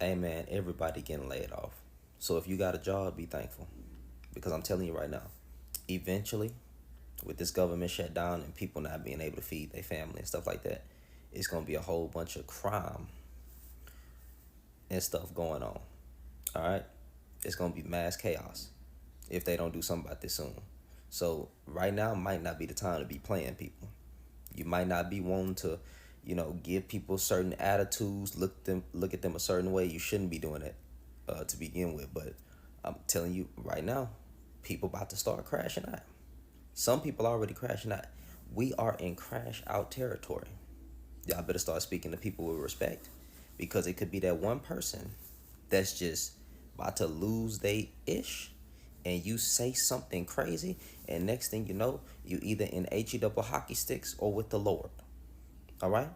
Hey man, everybody getting laid off. So if you got a job, be thankful. Because I'm telling you right now, eventually, with this government shutdown and people not being able to feed their family and stuff like that, it's gonna be a whole bunch of crime and stuff going on. Alright? It's gonna be mass chaos if they don't do something about this soon. So right now might not be the time to be playing people. You might not be wanting to, give people certain attitudes, look at them a certain way. You shouldn't be doing it to begin with. But I'm telling you right now, people about to start crashing out. Some people already crashing out. We are in crash out territory. Y'all better start speaking to people with respect, because it could be that one person that's just about to lose they ish, and you say something crazy, and next thing you know, you either in HE double hockey sticks or with the Lord. All right?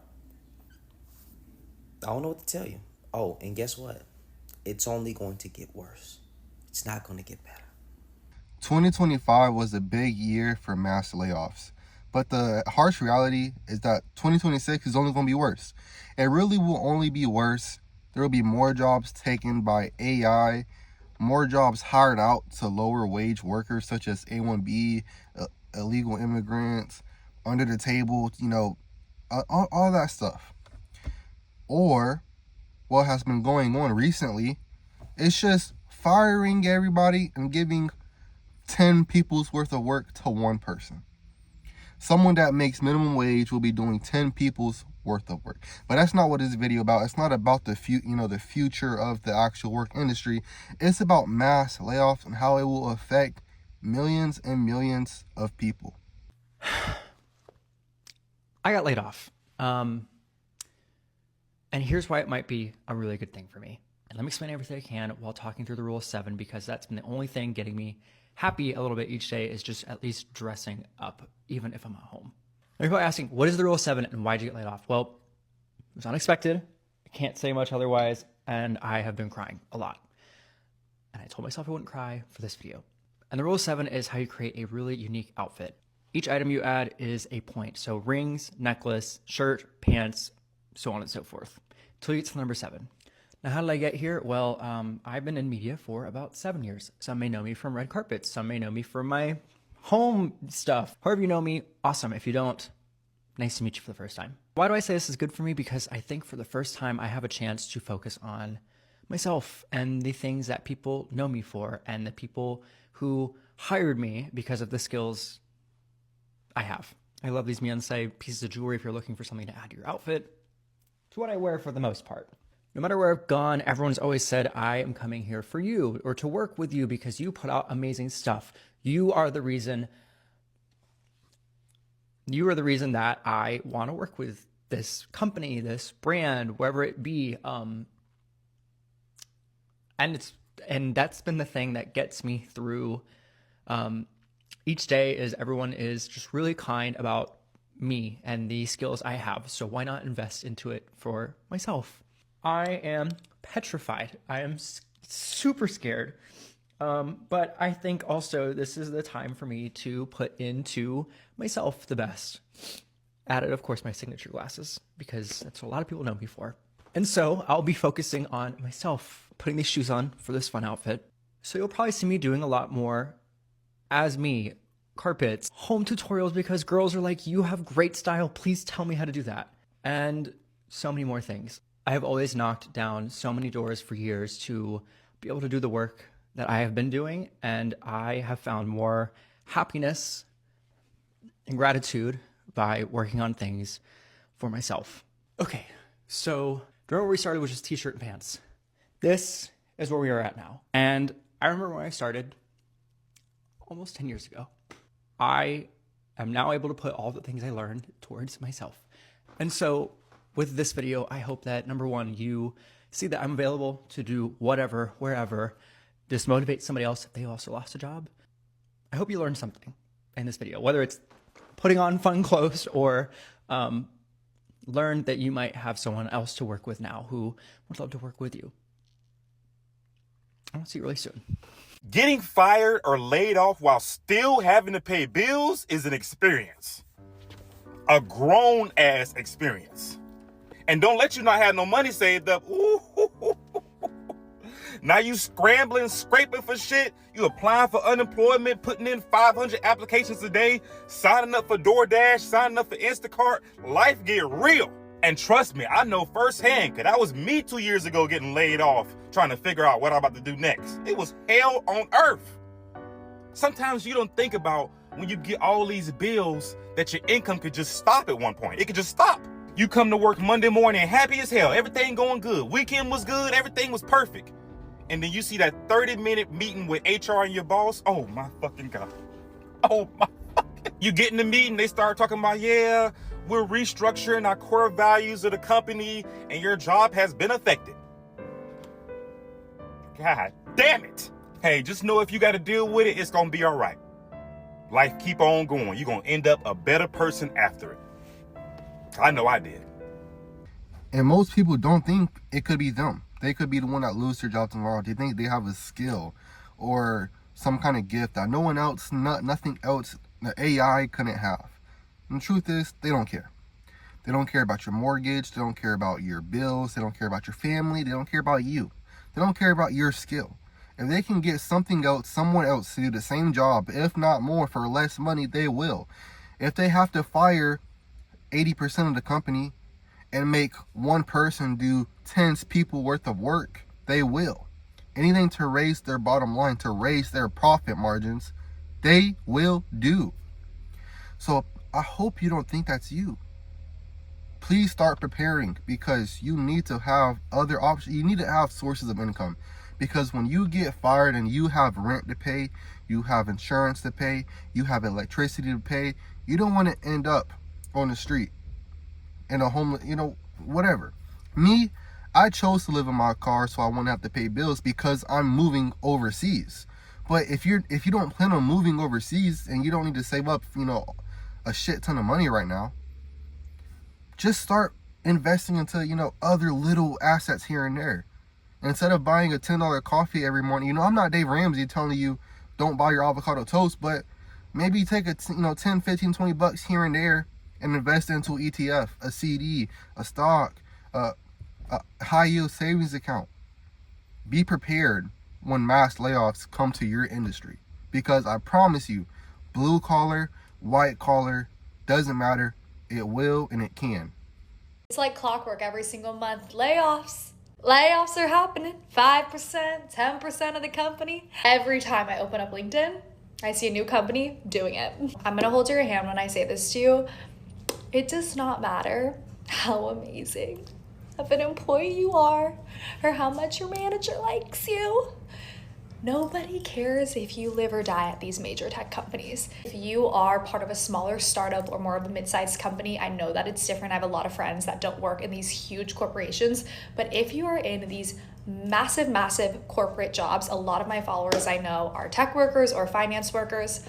I don't know what to tell you. Oh, and guess what? It's only going to get worse. It's not going to get better. 2025 was a big year for mass layoffs, but the harsh reality is that 2026 is only going to be worse. It really will only be worse. There will be more jobs taken by AI, more jobs hired out to lower wage workers such as A1B, illegal immigrants, under the table, all that stuff. Or what has been going on recently, it's just firing everybody and giving 10 people's worth of work to one person. Someone that makes minimum wage will be doing 10 people's worth of work. But that's not what this video about. It's not about the future of the actual work industry. It's about mass layoffs and how it will affect millions and millions of people. I got laid off. And here's why it might be a really good thing for me. And let me explain everything I can while talking through the rule of 7, because that's been the only thing getting me happy a little bit each day, is just at least dressing up, even if I'm at home. Now, people are asking, what is the rule of 7 and why'd you get laid off? Well, it was unexpected. I can't say much otherwise. And I have been crying a lot. And I told myself I wouldn't cry for this video. And the rule of 7 is how you create a really unique outfit. Each item you add is a point. So rings, necklace, shirt, pants, so on and so forth, until you get to the number 7. Now, how did I get here? Well, I've been in media for about 7 years. Some may know me from red carpets. Some may know me from my home stuff. However you know me, awesome. If you don't, nice to meet you for the first time. Why do I say this is good for me? Because I think for the first time, I have a chance to focus on myself and the things that people know me for, and the people who hired me because of the skills I have. I love these Miansai pieces of jewelry if you're looking for something to add to your outfit. It's what I wear for the most part. No matter where I've gone, everyone's always said, I am coming here for you, or to work with you because you put out amazing stuff. You are the reason that I want to work with this company, this brand, wherever it be. And that's been the thing that gets me through each day, is everyone is just really kind about me and the skills I have. So why not invest into it for myself? I am petrified. I am super scared. But I think also this is the time for me to put into myself the best. Added, of course, my signature glasses, because that's what a lot of people know me for. And so I'll be focusing on myself, putting these shoes on for this fun outfit. So you'll probably see me doing a lot more as me, carpets, home tutorials, because girls are like, you have great style. Please tell me how to do that. And so many more things. I have always knocked down so many doors for years to be able to do the work that I have been doing. And I have found more happiness and gratitude by working on things for myself. Okay, so remember where we started, which is t-shirt and pants. This is where we are at now. And I remember when I started almost 10 years ago. I am now able to put all the things I learned towards myself. And so with this video, I hope that, number one, you see that I'm available to do whatever, wherever, just motivate somebody else if they also lost a job. I hope you learned something in this video, whether it's putting on fun clothes or learn that you might have someone else to work with now who would love to work with you. I'll see you really soon. Getting fired or laid off while still having to pay bills is an experience. A grown-ass experience. And don't let you not have no money saved up. Ooh, Now you scrambling, scraping for shit. You applying for unemployment, putting in 500 applications a day, signing up for DoorDash, signing up for Instacart. Life get real. And trust me, I know firsthand, because that was me 2 years ago getting laid off, trying to figure out what I'm about to do next. It was hell on earth. Sometimes you don't think about when you get all these bills that your income could just stop at one point. It could just stop. You come to work Monday morning happy as hell. Everything going good. Weekend was good. Everything was perfect. And then you see that 30-minute meeting with HR and your boss. Oh my fucking God. Oh my fucking. You get in the meeting, they start talking about, yeah, we're restructuring our core values of the company and your job has been affected. God damn it. Hey, just know if you got to deal with it, it's going to be all right. Life keep on going. You're going to end up a better person after it. I know I did. And most people don't think it could be them. They could be the one that lose their job tomorrow. They think they have a skill or some kind of gift that no one else, nothing else, the AI couldn't have. And the truth is, they don't care. They don't care about your mortgage. They don't care about your bills. They don't care about your family. They don't care about you. They don't care about your skill. If they can get something else, someone else to do the same job, if not more, for less money, they will. If they have to fire 80% of the company and make one person do 10 people worth of work, they will. Anything to raise their bottom line, to raise their profit margins, they will do. So I hope you don't think that's you. Please start preparing, because you need to have other options. You need to have sources of income, because when you get fired and you have rent to pay, you have insurance to pay, you have electricity to pay, you don't want to end up on the street in a homeless, whatever. Me, I chose to live in my car so I won't have to pay bills because I'm moving overseas. But if you don't plan on moving overseas and you don't need to save up, a shit ton of money right now, just start investing into, other little assets here and there. Instead of buying a $10 coffee every morning, I'm not Dave Ramsey telling you don't buy your avocado toast, but maybe take a 10, 15, 20 bucks here and there and invest into an ETF, a CD, a stock, a high yield savings account. Be prepared when mass layoffs come to your industry, because I promise you, blue collar, white collar, doesn't matter. It will and it can. It's like clockwork every single month. Layoffs. Layoffs are happening. 5%, 10% of the company. Every time I open up LinkedIn, I see a new company doing it. I'm gonna hold your hand when I say this to you. It does not matter how amazing of an employee you are or how much your manager likes you. Nobody cares if you live or die at these major tech companies. If you are part of a smaller startup or more of a mid-sized company, I know that it's different. I have a lot of friends that don't work in these huge corporations, but if you are in these massive, massive corporate jobs, a lot of my followers I know are tech workers or finance workers.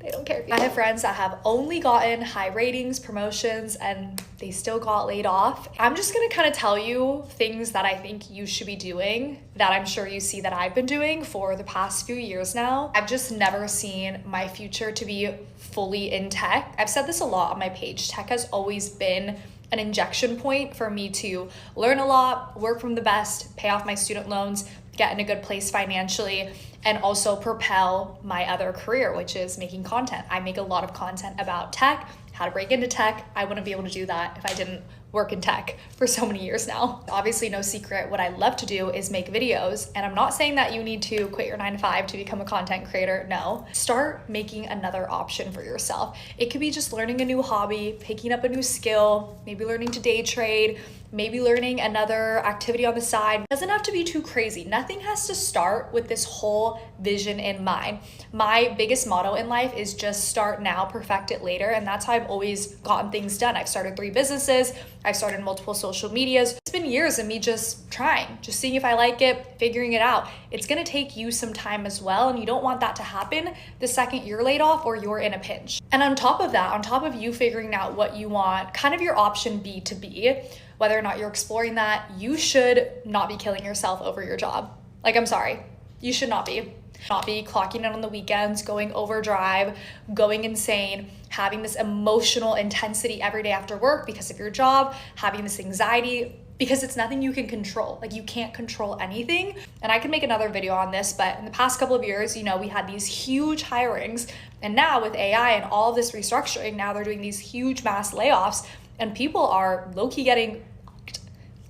They don't care. I have friends that have only gotten high ratings, promotions, and they still got laid off. I'm just gonna kind of tell you things that I think you should be doing that I'm sure you see that I've been doing for the past few years now. I've just never seen my future to be fully in tech. I've said this a lot on my page. Tech has always been an injection point for me to learn a lot, work from the best, pay off my student loans, get in a good place financially, and also propel my other career, which is making content. I make a lot of content about tech, how to break into tech. I wouldn't be able to do that if I didn't work in tech for so many years now. Obviously, no secret, what I love to do is make videos. And I'm not saying that you need to quit your 9-to-5 to become a content creator. No, start making another option for yourself. It could be just learning a new hobby, picking up a new skill, maybe learning to day trade, maybe learning another activity on the side. It doesn't have to be too crazy. Nothing has to start with this whole vision in mind. My biggest motto in life is just start now, perfect it later. And that's how I've always gotten things done. I've started 3 businesses. I've started multiple social medias. It's been years of me just trying, just seeing if I like it, figuring it out. It's gonna take you some time as well, and you don't want that to happen the second you're laid off or you're in a pinch. And on top of that, on top of you figuring out what you want, kind of your option B to be, whether or not you're exploring that, you should not be killing yourself over your job. Like, I'm sorry, you should not be. Not be clocking in on the weekends, going overdrive, going insane, having this emotional intensity every day after work because of your job, having this anxiety because it's nothing you can control. Like, you can't control anything. And I could make another video on this, but in the past couple of years, you know, we had these huge hirings, and now with AI and all of this restructuring, now they're doing these huge mass layoffs, and people are low-key getting fucked.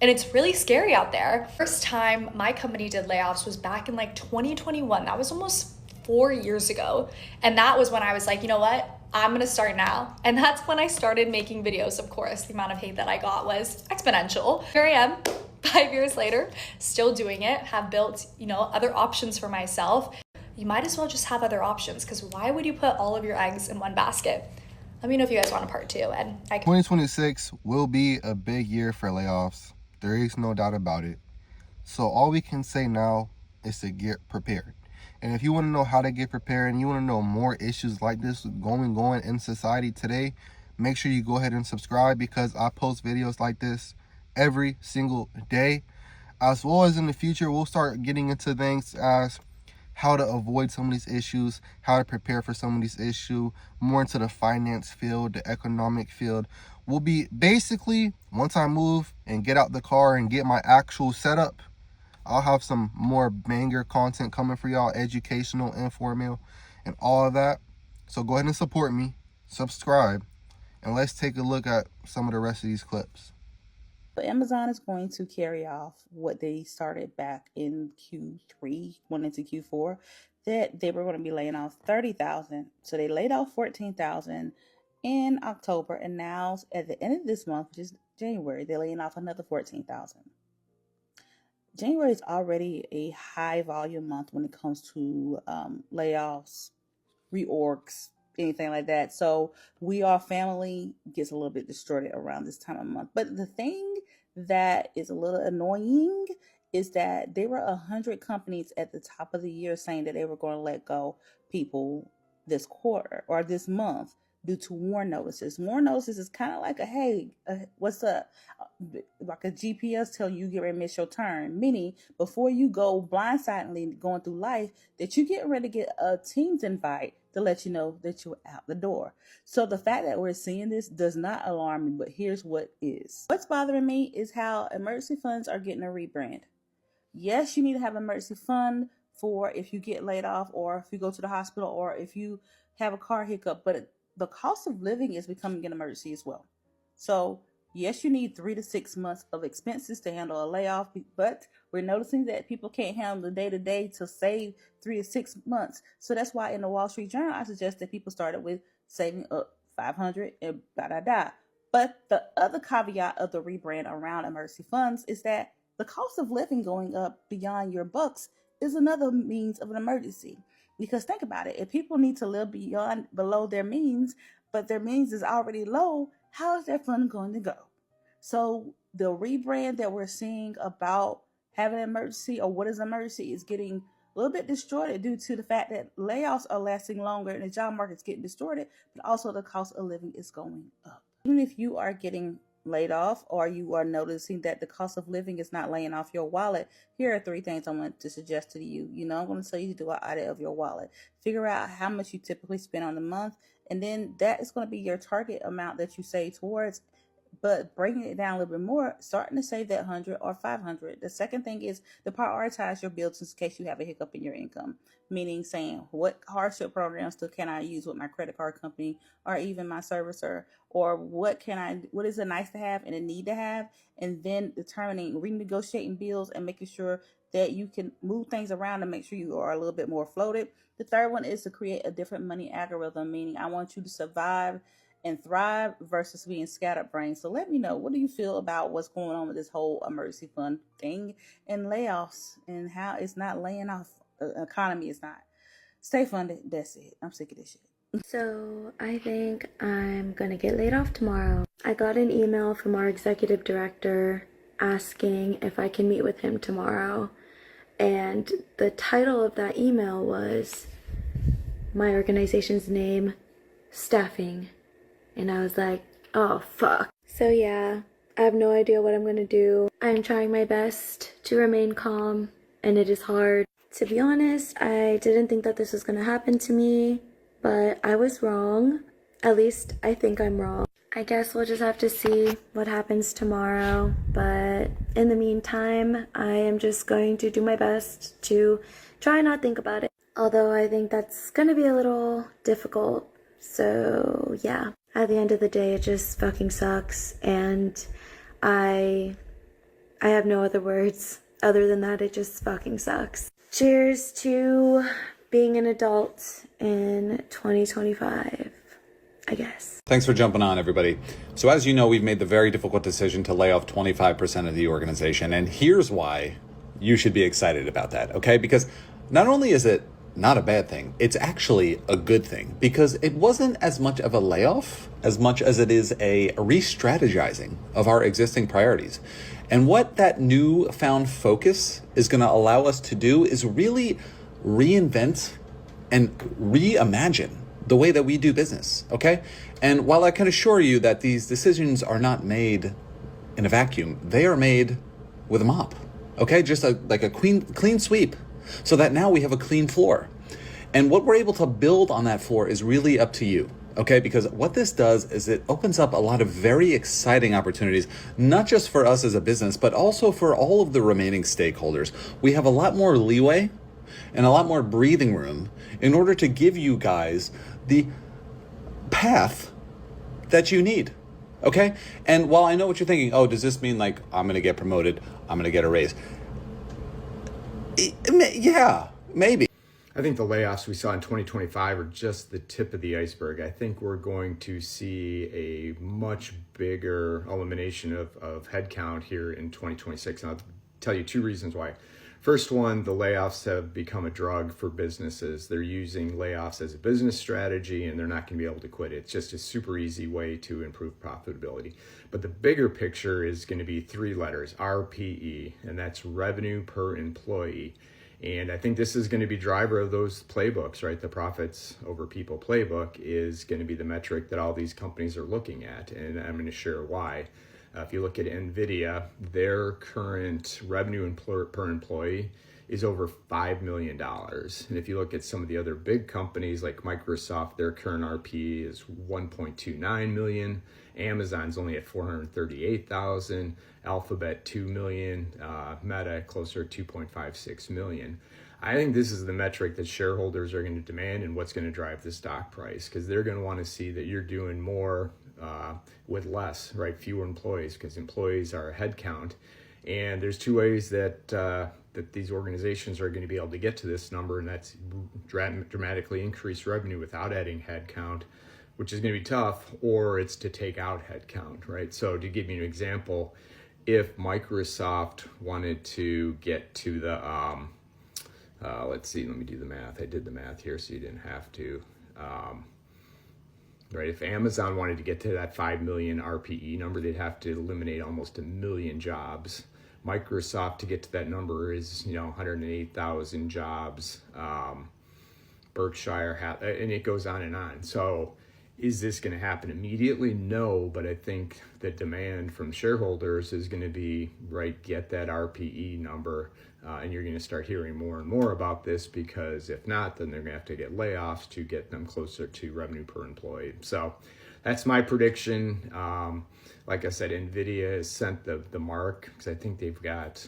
And it's really scary out there. First time my company did layoffs was back in like 2021. That was almost 4 years ago. And that was when I was like, you know what? I'm gonna start now. And that's when I started making videos. Of course, the amount of hate that I got was exponential. Here I am, 5 years later, still doing it, have built, you know, other options for myself. You might as well just have other options, because why would you put all of your eggs in one basket? Let me know if you guys want a part 2. And 2026 will be a big year for layoffs. There is no doubt about it. So all we can say now is to get prepared. And if you want to know how to get prepared and you want to know more issues like this going on in society today, make sure you go ahead and subscribe, because I post videos like this every single day. As well as in the future, we'll start getting into things as how to avoid some of these issues, how to prepare for some of these issues, more into the finance field, the economic field. We'll be basically, once I move and get out the car and get my actual setup, I'll have some more banger content coming for y'all, educational, informal, and all of that. So go ahead and support me, subscribe, and let's take a look at some of the rest of these clips. But Amazon is going to carry off what they started back in Q3, went into Q4, that they were going to be laying off 30,000. So they laid off 14,000 in October, and now at the end of this month, which is January, they're laying off another 14,000. January is already a high volume month when it comes to layoffs, reorgs, anything like that. So We Are Family gets a little bit distorted around this time of month. But the thing that is a little annoying is that there were 100 companies at the top of the year saying that they were going to let go people this quarter or this month due to warn notices. Warn notices is kind of like a, hey, what's up? Like a GPS telling you get ready to miss your turn. Meaning, before you go blindsidedly going through life, that you get ready to get a Teams invite to let you know that you're out the door. So the fact that we're seeing this does not alarm me, but here's what is. What's bothering me is how emergency funds are getting a rebrand. Yes, you need to have an emergency fund for if you get laid off or if you go to the hospital or if you have a car hiccup, but the cost of living is becoming an emergency as well. So yes, you need 3 to 6 months of expenses to handle a layoff, but we're noticing that people can't handle the day-to-day to save 3 to 6 months. So that's why in the Wall Street Journal, I suggest that people started with saving up 500 and da-da-da. But the other caveat of the rebrand around emergency funds is that the cost of living going up beyond your bucks is another means of an emergency. Because think about it, if people need to live below their means, but their means is already low, how is their fund going to go? So the rebrand that we're seeing about having an emergency or what is emergency is getting a little bit distorted due to the fact that layoffs are lasting longer and the job market's getting distorted, but also the cost of living is going up. Even if you are getting laid off or you are noticing that the cost of living is not laying off your wallet, here are 3 things I want to suggest to you. I'm going to tell you to do an audit of your wallet. Figure out how much you typically spend on the month, and then that is going to be your target amount that you save towards. But bringing it down a little bit more, starting to save that 100 or 500. The second thing is to prioritize your bills in case you have a hiccup in your income. Meaning saying, what hardship programs can I use with my credit card company or even my servicer? Or what is a nice to have and a need to have? And then determining, renegotiating bills and making sure that you can move things around to make sure you are a little bit more floated. The third one is to create a different money algorithm, meaning I want you to survive and thrive versus being scatterbrained. So let me know, what do you feel about what's going on with this whole emergency fund thing and layoffs and how it's not laying off? The economy is not. Stay funded. That's it. I'm sick of this shit. So I think I'm gonna get laid off tomorrow. I got an email from our executive director asking if I can meet with him tomorrow. And the title of that email was my organization's name, Staffing. And I was like, oh, fuck. So yeah, I have no idea what I'm gonna do. I'm trying my best to remain calm, and it is hard. To be honest, I didn't think that this was gonna happen to me, but I was wrong. At least I think I'm wrong. I guess we'll just have to see what happens tomorrow. But in the meantime, I am just going to do my best to try and not think about it. Although I think that's going to be a little difficult. So yeah, at the end of the day, it just fucking sucks. And I have no other words other than that. It just fucking sucks. Cheers to being an adult in 2025, I guess. Thanks for jumping on, everybody. So as you know, we've made the very difficult decision to lay off 25% of the organization. And here's why you should be excited about that, okay? Because not only is it not a bad thing, it's actually a good thing, because it wasn't as much of a layoff as much as it is a re-strategizing of our existing priorities. And what that newfound focus is going to allow us to do is really reinvent and reimagine the way that we do business, okay? And while I can assure you that these decisions are not made in a vacuum, they are made with a mop, okay? Just like a clean sweep, so that now we have a clean floor. And what we're able to build on that floor is really up to you, okay? Because what this does is it opens up a lot of very exciting opportunities, not just for us as a business, but also for all of the remaining stakeholders. We have a lot more leeway and a lot more breathing room in order to give you guys the path that you need, okay? And while I know what you're thinking, oh, does this mean like I'm gonna get promoted, I'm gonna get a raise? Yeah, maybe. I think the layoffs we saw in 2025 are just the tip of the iceberg. I think we're going to see a much bigger elimination of headcount here in 2026. And I'll tell you two reasons why. First one, the layoffs have become a drug for businesses. They're using layoffs as a business strategy, and they're not going to be able to quit it. It's just a super easy way to improve profitability. But the bigger picture is going to be three letters, RPE, and that's revenue per employee. And I think this is going to be driver of those playbooks, right? The profits over people playbook is going to be the metric that all these companies are looking at. And I'm going to share why. If you look at NVIDIA, their current revenue per employee is over $5 million. And if you look at some of the other big companies like Microsoft, their current RP is 1.29 million. Amazon's only at 438,000. Alphabet 2 million. Meta closer to 2.56 million. I think this is the metric that shareholders are going to demand and what's going to drive the stock price, because they're going to want to see that you're doing more with less, right? Fewer employees, because employees are a head count. And there's two ways that that these organizations are going to be able to get to this number, and that's dramatically increase revenue without adding head count, which is going to be tough, or it's to take out head count, right? So to give you an example, if Microsoft wanted to get to the, let's see, let me do the math. I did the math here so you didn't have to. Right, if Amazon wanted to get to that 5 million RPE number, they'd have to eliminate almost 1 million jobs. Microsoft, to get to that number, is 108,000 jobs. Berkshire, and it goes on and on. So is this going to happen immediately? No, but I think the demand from shareholders is going to be, right, get that RPE number. And you're going to start hearing more and more about this, because if not, then they're going to have to get layoffs to get them closer to revenue per employee. So that's my prediction. Like I said, NVIDIA has sent the mark, because I think they've got,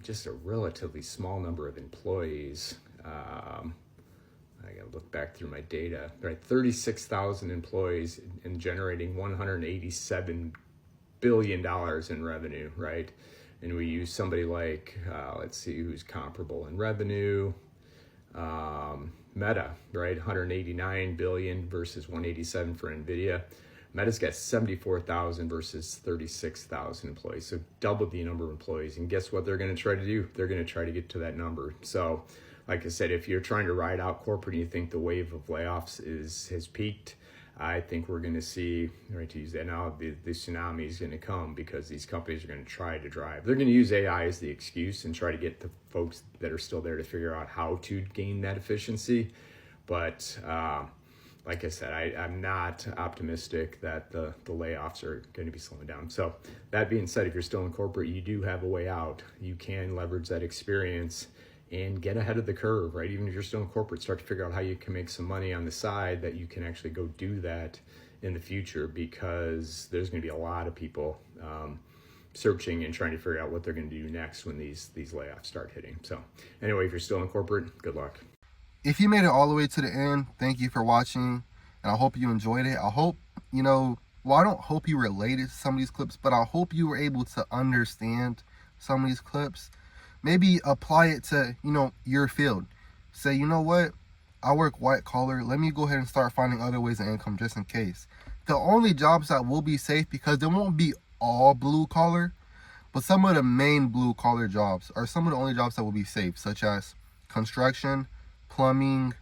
just a relatively small number of employees. I got to look back through my data, right? 36,000 employees and generating $187 billion in revenue, right? And we use somebody like, let's see who's comparable in revenue. Meta, right? 189 billion versus 187 for NVIDIA. Meta's got 74,000 versus 36,000 employees. So double the number of employees. And guess what they're going to try to do? They're going to try to get to that number. So like I said, if you're trying to ride out corporate and you think the wave of layoffs has peaked, I think we're going to see, right, to use that now, the tsunami is going to come, because these companies are going to try to drive. They're going to use AI as the excuse and try to get the folks that are still there to figure out how to gain that efficiency. But like I said, I'm not optimistic that the layoffs are going to be slowing down. So that being said, if you're still in corporate, you do have a way out. You can leverage that experience and get ahead of the curve, right? Even if you're still in corporate, start to figure out how you can make some money on the side that you can actually go do that in the future, because there's going to be a lot of people searching and trying to figure out what they're going to do next when these layoffs start hitting. So anyway, if you're still in corporate, good luck. If you made it all the way to the end, thank you for watching, and I hope you enjoyed it. I hope, I don't hope you related to some of these clips, but I hope you were able to understand some of these clips. Maybe apply it to, your field. Say, you know what? I work white collar. Let me go ahead and start finding other ways of income just in case. The only jobs that will be safe, because there won't be all blue collar, but some of the main blue collar jobs are some of the only jobs that will be safe, such as construction, plumbing,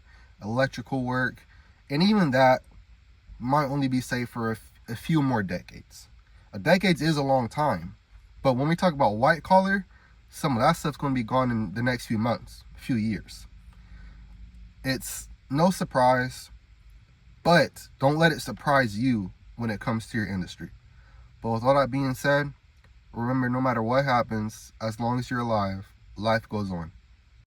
electrical work, and even that might only be safe for a few more decades. A decade is a long time, but when we talk about white collar, some of that stuff's going to be gone in the next few months, few years. It's no surprise, but don't let it surprise you when it comes to your industry. But with all that being said, remember, no matter what happens, as long as you're alive, life goes on.